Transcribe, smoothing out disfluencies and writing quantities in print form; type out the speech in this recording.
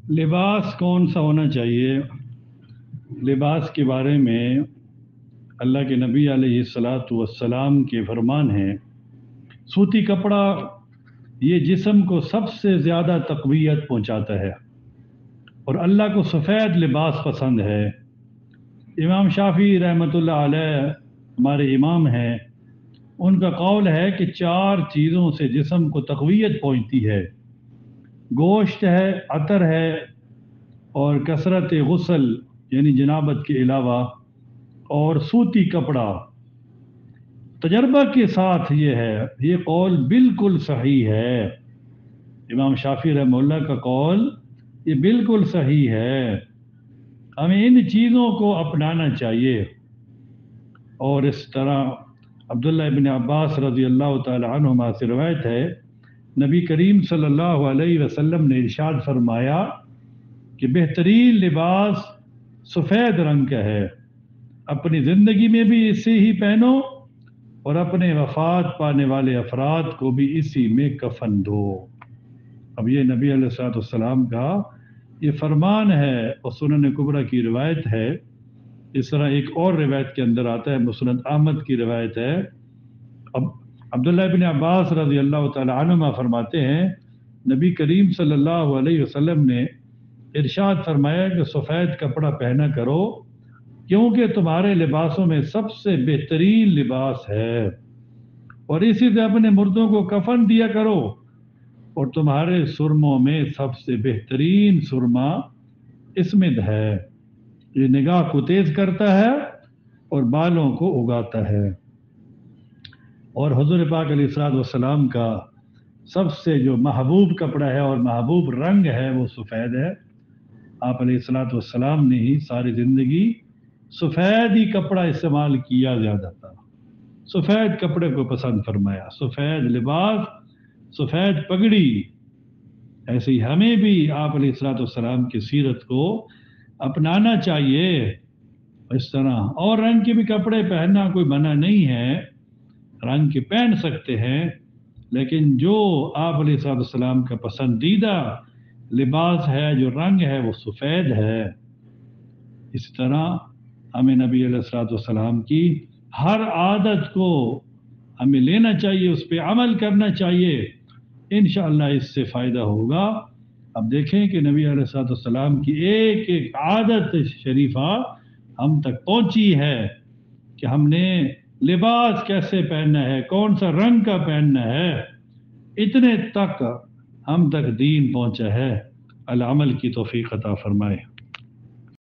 لباس کون سا ہونا چاہیے؟ لباس کے بارے میں اللہ کے نبی علیہ الصلاۃ والسلام کے فرمان ہیں، سوتی کپڑا یہ جسم کو سب سے زیادہ تقویت پہنچاتا ہے اور اللہ کو سفید لباس پسند ہے۔ امام شافعی رحمۃ اللہ علیہ ہمارے امام ہیں، ان کا قول ہے کہ 4 چیزوں سے جسم کو تقویت پہنچتی ہے: گوشت ہے، عطر ہے، اور کثرت غسل یعنی جنابت کے علاوہ، اور سوتی کپڑا۔ تجربہ کے ساتھ یہ قول بالکل صحیح ہے۔ امام شافعی رحمہ اللہ کا قول یہ بالکل صحیح ہے، ہمیں ان چیزوں کو اپنانا چاہیے۔ اور اس طرح عبداللہ ابن عباس رضی اللہ تعالی عنہما سے روایت ہے، نبی کریم صلی اللہ علیہ وسلم نے ارشاد فرمایا کہ بہترین لباس سفید رنگ کا ہے، اپنی زندگی میں بھی اسی ہی پہنو اور اپنے وفات پانے والے افراد کو بھی اسی میں کفن دو۔ اب یہ نبی علیہ الصلوۃ والسلام کا یہ فرمان ہے اور سنن کبریٰ کی روایت ہے۔ اس طرح ایک اور روایت کے اندر آتا ہے، مسند احمد کی روایت ہے، اب عبداللہ ابن عباس رضی اللہ تعالی عنہما فرماتے ہیں، نبی کریم صلی اللہ علیہ وسلم نے ارشاد فرمایا کہ سفید کپڑا پہنا کرو کیونکہ تمہارے لباسوں میں سب سے بہترین لباس ہے، اور اسی سے اپنے مردوں کو کفن دیا کرو، اور تمہارے سرموں میں سب سے بہترین سرما اسمد ہے، یہ نگاہ کو تیز کرتا ہے اور بالوں کو اگاتا ہے۔ اور حضور پاک علیہ الصلوۃ والسلام کا سب سے جو محبوب کپڑا ہے اور محبوب رنگ ہے وہ سفید ہے۔ آپ علیہ الصلوۃ والسلام نے ہی ساری زندگی سفید ہی کپڑا استعمال کیا زیادہ تھا، سفید کپڑے کو پسند فرمایا، سفید لباس، سفید پگڑی۔ ایسے ہی ہمیں بھی آپ علیہ الصلوۃ والسلام کی سیرت کو اپنانا چاہیے۔ اس طرح اور رنگ کے بھی کپڑے پہننا کوئی منع نہیں ہے، رنگ کے پہن سکتے ہیں، لیکن جو آپ علیہ الصلوۃ والسلام کا پسندیدہ لباس ہے، جو رنگ ہے، وہ سفید ہے۔ اس طرح ہمیں نبی علیہ الصلوۃ والسلام کی ہر عادت کو ہمیں لینا چاہیے، اس پہ عمل کرنا چاہیے، انشاءاللہ اس سے فائدہ ہوگا۔ اب دیکھیں کہ نبی علیہ الصلوۃ والسلام کی ایک ایک عادت شریفہ ہم تک پہنچی ہے کہ ہم نے لباس کیسے پہننا ہے، کون سا رنگ کا پہننا ہے، اتنے تک ہم تک دین پہنچا ہے۔ العمل کی توفیق عطا فرمائے۔